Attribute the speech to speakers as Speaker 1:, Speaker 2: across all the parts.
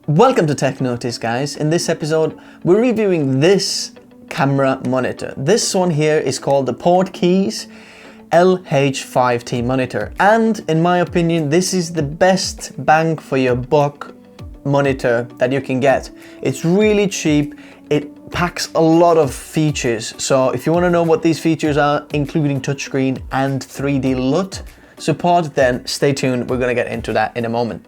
Speaker 1: Welcome to Tech Notice, guys. In this episode, we're reviewing this camera monitor. This one here is called the Portkeys Lh5t monitor. And in my opinion, this is the best bang for your buck monitor that you can get. It's really cheap. It packs a lot of features. So if you want to know what these features are, including touchscreen and 3D LUT support, then stay tuned. We're going to get into that in a moment.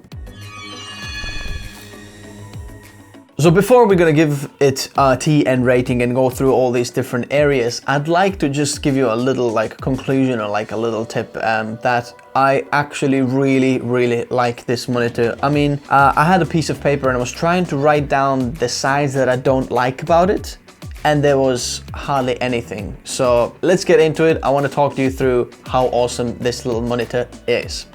Speaker 1: So before we're gonna give it a TN rating and go through all these different areas, I'd like to just give you a little conclusion or a little tip that I actually really like this monitor. I mean, I had a piece of paper and I was trying to write down the sides that I don't like about it, and there was hardly anything. So let's get into it. I want to talk to you through how awesome this little monitor is.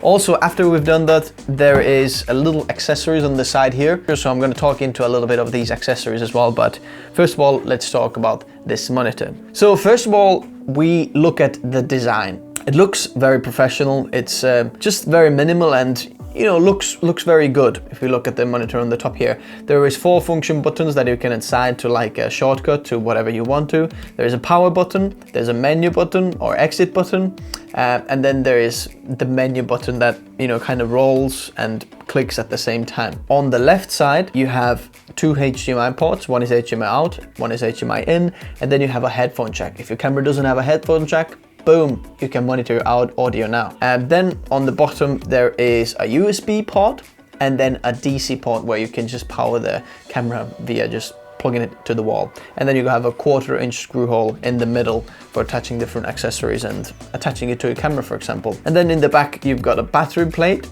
Speaker 1: Also, after we've done that, there is a little accessories on the side here. So I'm going to talk into a little bit of these accessories as well. But first of all, let's talk about this monitor. So first of all, we look at the design. It looks very professional. It's just very minimal and looks very good. If we look at the monitor on the top here, there is 4 function buttons that you can assign to a shortcut to whatever you want to. There is a power button, there's a menu button or exit button, and then there is the menu button that kind of rolls and clicks at the same time. On the left side, you have 2 HDMI ports. One is HDMI out, one is HDMI in, and then you have a headphone jack. If your camera doesn't have a headphone jack, boom, you can monitor out audio now. And then on the bottom, there is a USB port and then a DC port where you can just power the camera via just plugging it to the wall. And then you have a 1/4-inch screw hole in the middle for attaching different accessories and attaching it to a camera, for example. And then in the back, you've got a battery plate.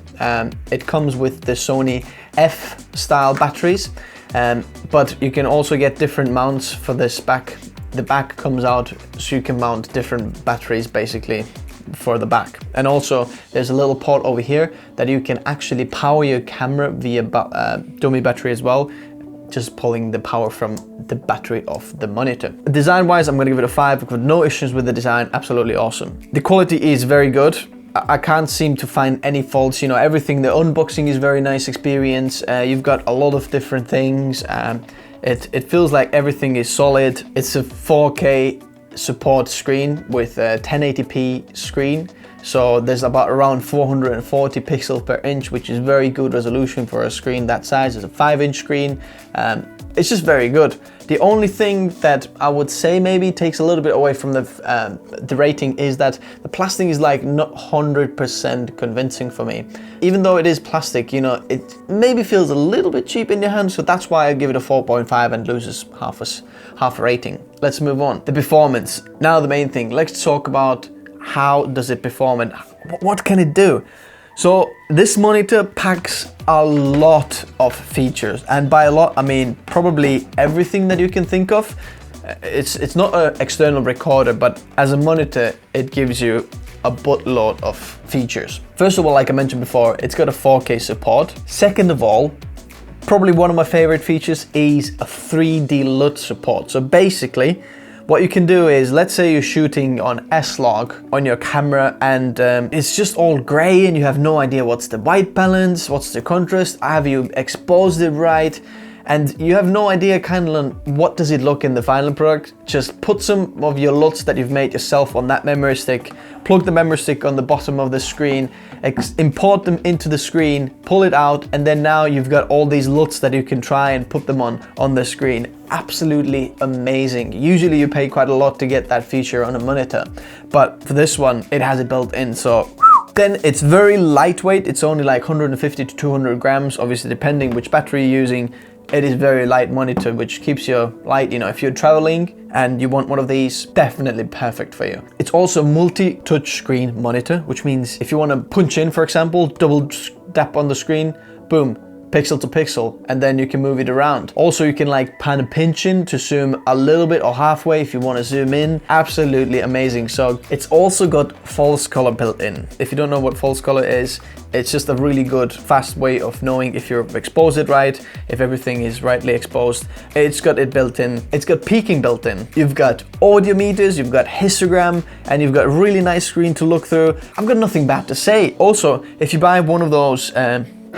Speaker 1: It comes with the Sony F style batteries, but you can also get different mounts for this back. The back comes out so you can mount different batteries basically for the back. And also there's a little port over here that you can actually power your camera via dummy battery as well, just pulling the power from the battery of the monitor. Design wise, I'm gonna give it a 5. I've got no issues with the design, absolutely awesome. The quality is very good. I can't seem to find any faults, everything. The unboxing is very nice experience. You've got a lot of different things. It feels like everything is solid. It's a 4K support screen with a 1080p screen. So there's about around 440 pixels per inch, which is very good resolution for a screen that size. It's a 5-inch screen. It's just very good. The only thing that I would say maybe takes a little bit away from the rating is that the plastic is not 100% convincing for me. Even though it is plastic, it maybe feels a little bit cheap in your hand, so that's why I give it a 4.5 and loses half a rating. Let's move on. The performance. Now the main thing. Let's talk about how does it perform and what can it do. So this monitor packs a lot of features, and by a lot I mean probably everything that you can think of. It's not an external recorder, but as a monitor it gives you a buttload of features. First of all, like I mentioned before, it's got a 4K support. Second of all, probably one of my favorite features is a 3D LUT support. So basically what you can do is, let's say you're shooting on S-Log on your camera and it's just all gray and you have no idea what's the white balance, what's the contrast, have you exposed it right, and you have no idea kind of what does it look in the final product. Just put some of your LUTs that you've made yourself on that memory stick, plug the memory stick on the bottom of the screen, import them into the screen, pull it out, and then now you've got all these LUTs that you can try and put them on the screen. Absolutely amazing. Usually you pay quite a lot to get that feature on a monitor, but for this one it has it built in. So then it's very lightweight. It's only 150 to 200 grams, obviously depending which battery you're using. It is very light monitor, which keeps you light. If you're traveling and you want one of these, definitely perfect for you. It's also multi-touch screen monitor, which means if you want to punch in, for example, double tap on the screen, boom, pixel to pixel, and then you can move it around. Also, you can pan and pinch in to zoom a little bit or halfway if you want to zoom in. Absolutely amazing. So it's also got false color built in. If you don't know what false color is, it's just a really good fast way of knowing if you've exposed it right, if everything is rightly exposed. It's got it built in. It's got peaking built in. You've got audio meters, you've got histogram, and you've got a really nice screen to look through. I've got nothing bad to say. Also, if you buy one of those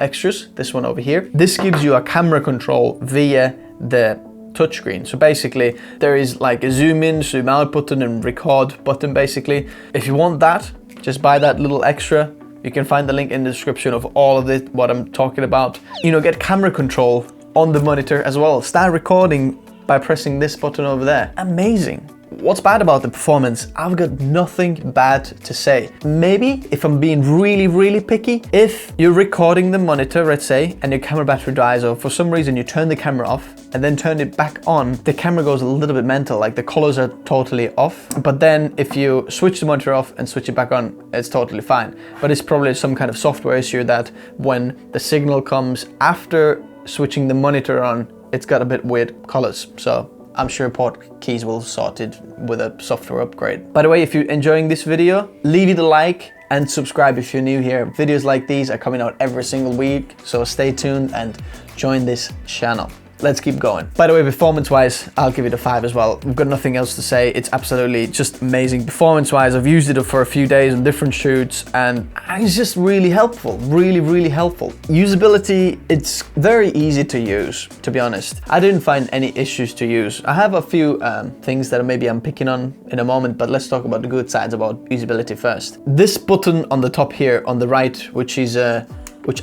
Speaker 1: extras, this one over here. This gives you a camera control via the touchscreen. So basically there is like a zoom in, zoom out button and record button basically. If you want that, just buy that little extra. You can find the link in the description of all of it, what I'm talking about. You know, get camera control on the monitor as well. Start recording by pressing this button over there. Amazing. What's bad about the performance? I've got nothing bad to say. Maybe if I'm being really picky, if you're recording the monitor, let's say, and your camera battery dies, or for some reason you turn the camera off and then turn it back on, the camera goes a little bit mental, like the colors are totally off. But then if you switch the monitor off and switch it back on, it's totally fine. But it's probably some kind of software issue that when the signal comes after switching the monitor on, it's got a bit weird colors. So I'm sure Portkeys will sort it with a software upgrade. By the way, if you're enjoying this video, leave it a like and subscribe if you're new here. Videos like these are coming out every single week, so stay tuned and join this channel. Let's keep going. By the way, performance-wise, I'll give it a 5 as well. We've got nothing else to say. It's absolutely just amazing. Performance-wise, I've used it for a few days on different shoots and it's just really helpful, really helpful. Usability, it's very easy to use, to be honest. I didn't find any issues to use. I have a few things that maybe I'm picking on in a moment, but let's talk about the good sides about usability first. This button on the top here on the right, which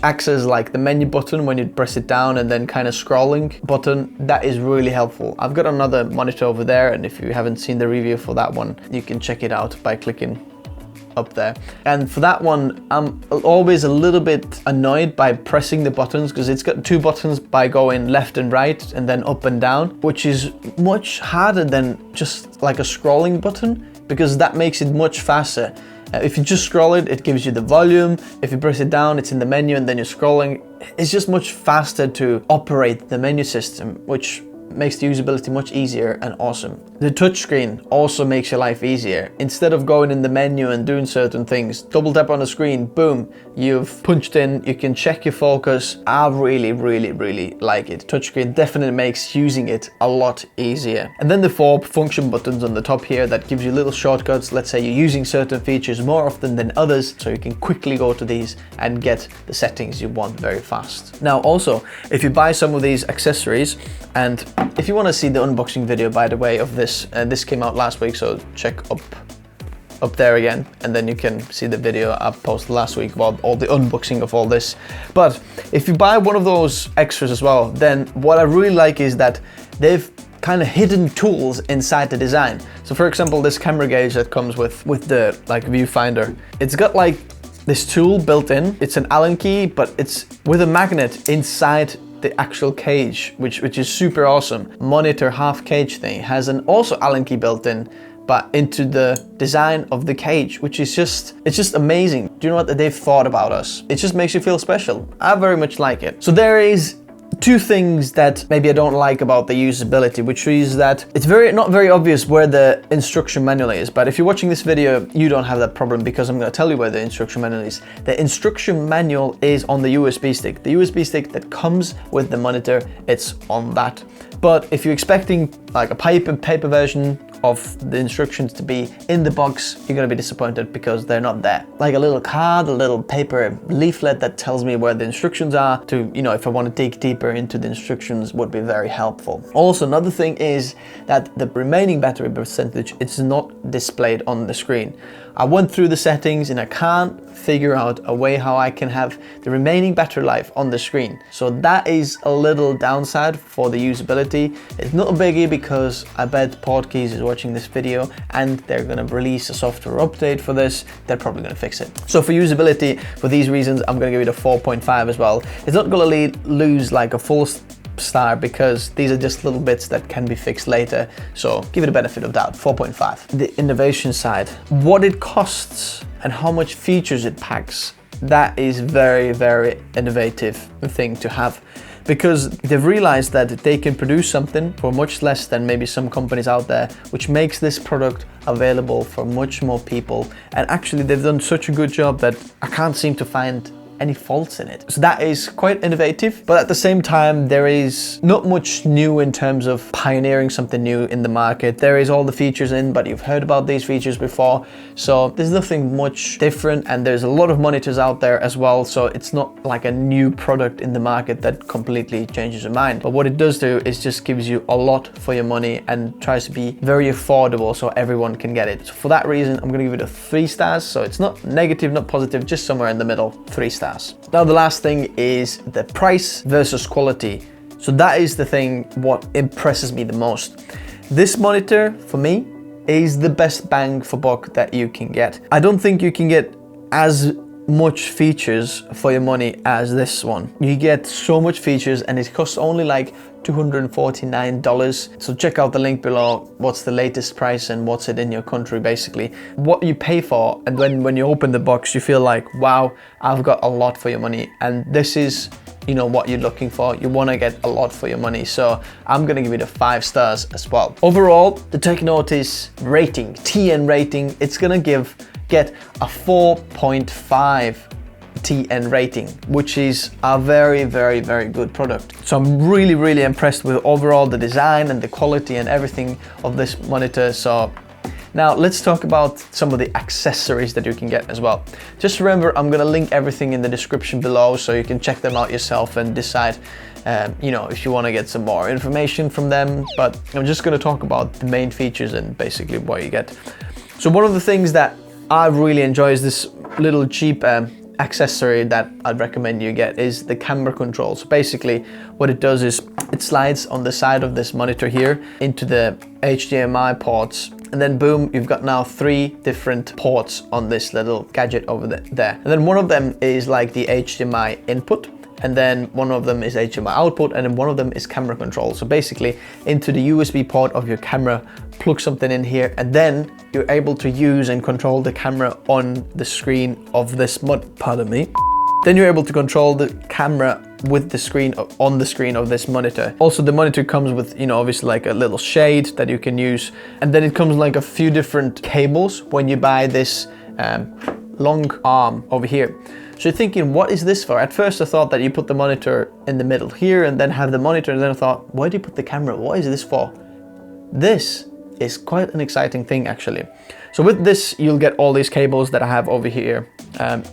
Speaker 1: acts as like the menu button when you press it down and then kind of scrolling button, that is really helpful. I've got another monitor over there, and if you haven't seen the review for that one, you can check it out by clicking up there. And for that one, I'm always a little bit annoyed by pressing the buttons because it's got 2 buttons by going left and right and then up and down, which is much harder than just like a scrolling button because that makes it much faster. If you just scroll it, it gives you the volume. If you press it down, it's in the menu and then you're scrolling. It's just much faster to operate the menu system, which makes the usability much easier and awesome. The touchscreen also makes your life easier. Instead of going in the menu and doing certain things, double tap on the screen, boom, you've punched in, you can check your focus. I really like it. Touchscreen definitely makes using it a lot easier. And then the 4 function buttons on the top here that gives you little shortcuts. Let's say you're using certain features more often than others, so you can quickly go to these and get the settings you want very fast. Now also, if you buy some of these accessories, and if you want to see the unboxing video, by the way, of this, this came out last week, so check up there again, and then you can see the video I posted last week about all the unboxing of all this. But if you buy one of those extras as well, then what I really like is that they've kind of hidden tools inside the design. So for example, this camera gauge that comes with the like viewfinder, it's got like this tool built in. It's an Allen key, but it's with a magnet inside the actual cage, which is super awesome. Monitor half cage thing has an also Allen key built in, but into the design of the cage, which is it's just amazing. Do you know what they've thought about us? It just makes you feel special. I very much like it. So there is 2 things that maybe I don't like about the usability, which is that it's not very obvious where the instruction manual is. But if you're watching this video, you don't have that problem because I'm going to tell you where the instruction manual is. The instruction manual is on the USB stick. The USB stick that comes with the monitor, it's on that. But if you're expecting like a paper version of the instructions to be in the box, you're gonna be disappointed because they're not there. Like a little card, a little paper leaflet that tells me where the instructions are to, you know, if I want to dig deeper into the instructions would be very helpful. Also, another thing is that the remaining battery percentage, it's not displayed on the screen. I went through the settings and I can't figure out a way how I can have the remaining battery life on the screen. So that is a little downside for the usability. It's not a biggie because I bet Portkeys is watching this video and they're gonna release a software update for this. They're probably gonna fix it. So for usability, for these reasons, I'm gonna give it a 4.5 as well. It's not gonna lose like a full star because these are just little bits that can be fixed later, so give it a benefit of doubt. 4.5. The innovation side, what it costs and how much features it packs, that is very innovative thing to have, because they've realized that they can produce something for much less than maybe some companies out there, which makes this product available for much more people. And actually they've done such a good job that I can't seem to find any faults in it. So that is quite innovative, but at the same time, there is not much new in terms of pioneering something new in the market. There is all the features in, but you've heard about these features before. So there's nothing much different, and there's a lot of monitors out there as well. So it's not like a new product in the market that completely changes your mind. But what it does do is just gives you a lot for your money and tries to be very affordable so everyone can get it. So for that reason, I'm gonna give it a 3 stars. So it's not negative, not positive, just somewhere in the middle, 3 stars. Now the last thing is the price versus quality. So that is the thing what impresses me the most. This monitor for me is the best bang for buck that you can get. I don't think you can get as much features for your money as this one. You get so much features and it costs only like $249. So check out the link below, what's the latest price and what's it in your country basically. What you pay for, and when you open the box you feel like, wow, I've got a lot for your money. And this is, you know, what you're looking for. You want to get a lot for your money. So I'm gonna give it a 5 stars as well. Overall, the Technotis rating, TN rating, it's gonna get a 4.5 TN rating, which is a very, very, very good product. So I'm really, really impressed with overall the design and the quality and everything of this monitor. So now let's talk about some of the accessories that you can get as well. Just remember, I'm gonna link everything in the description below so you can check them out yourself and decide you know, if you want to get some more information from them. But I'm just gonna talk about the main features and basically what you get. So one of the things that I really enjoy is this little cheap accessory that I'd recommend you get is the camera control. So basically what it does is it slides on the side of this monitor here into the HDMI ports, and then boom, you've got now 3 different ports on this little gadget over there. And then one of them is like the HDMI input, and then one of them is HDMI output, and then one of them is camera control. So basically into the USB port of your camera, plug something in here, and then you're able to use and control the camera on the screen of this pardon me. Then you're able to control the camera with the screen on the screen of this monitor. Also the monitor comes with, you know, obviously like a little shade that you can use, and then it comes like a few different cables when you buy this long arm over here. So you're thinking, what is this for? At first I thought that you put the monitor in the middle here and then have the monitor, and then I thought, why do you put the camera? What is this for? This is quite an exciting thing actually. So with this, you'll get all these cables that I have over here.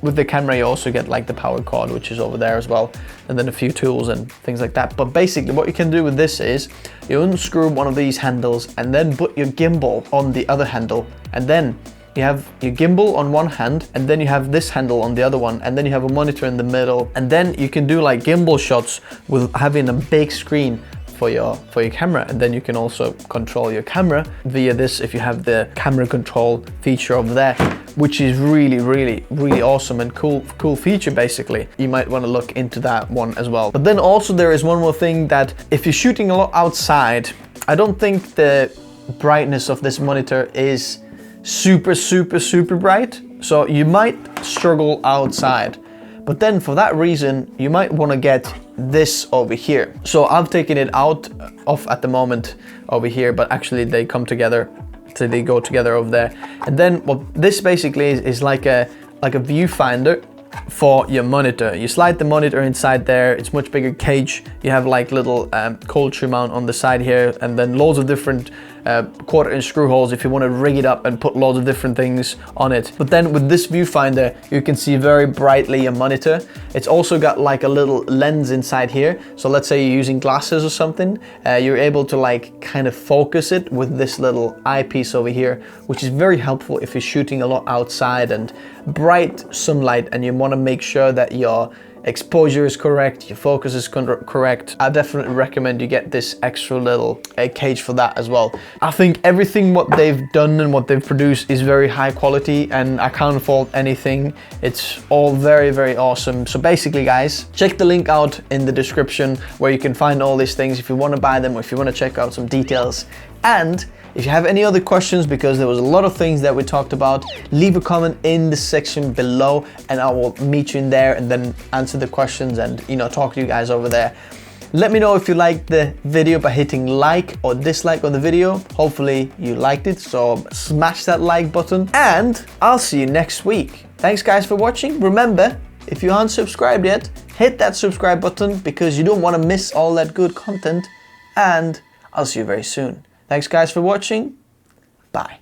Speaker 1: With the camera, you also get like the power cord, which is over there as well, and then a few tools and things like that. But basically what you can do with this is you unscrew one of these handles and then put your gimbal on the other handle, and then you have your gimbal on one hand, and then you have this handle on the other one, and then you have a monitor in the middle, and then you can do like gimbal shots with having a big screen for your camera. And then you can also control your camera via this if you have the camera control feature over there, which is really, really, really awesome and cool feature basically. You might want to look into that one as well. But then also there is one more thing, that if you're shooting a lot outside, I don't think the brightness of this monitor is super, super, super bright. So you might struggle outside. But then for that reason, you might want to get this over here. So I've taken it out off at the moment over here, but actually they come together, so they go together over there. And then what this basically is like a viewfinder for your monitor. You slide the monitor inside there, it's much bigger cage. You have like little cold shoe mount on the side here, and then loads of different 1/4-inch screw holes if you want to rig it up and put loads of different things on it. But then with this viewfinder, you can see very brightly your monitor. It's also got like a little lens inside here. So let's say you're using glasses or something, you're able to like kind of focus it with this little eyepiece over here, which is very helpful if you're shooting a lot outside and bright sunlight and you want to make sure that your exposure is correct, your focus is correct. I definitely recommend you get this extra little cage for that as well. I think everything what they've done and what they've produced is very high quality, and I can't fault anything. It's all very, very awesome. So basically guys, check the link out in the description where you can find all these things if you want to buy them or if you want to check out some details. And if you have any other questions, because there was a lot of things that we talked about, leave a comment in the section below and I will meet you in there and then answer the questions and, you know, talk to you guys over there. Let me know if you liked the video by hitting like or dislike on the video. Hopefully you liked it, so smash that like button and I'll see you next week. Thanks guys for watching. Remember, If you aren't subscribed yet, hit that subscribe button because you don't want to miss all that good content. And I'll see you very soon. Thanks guys for watching. Bye.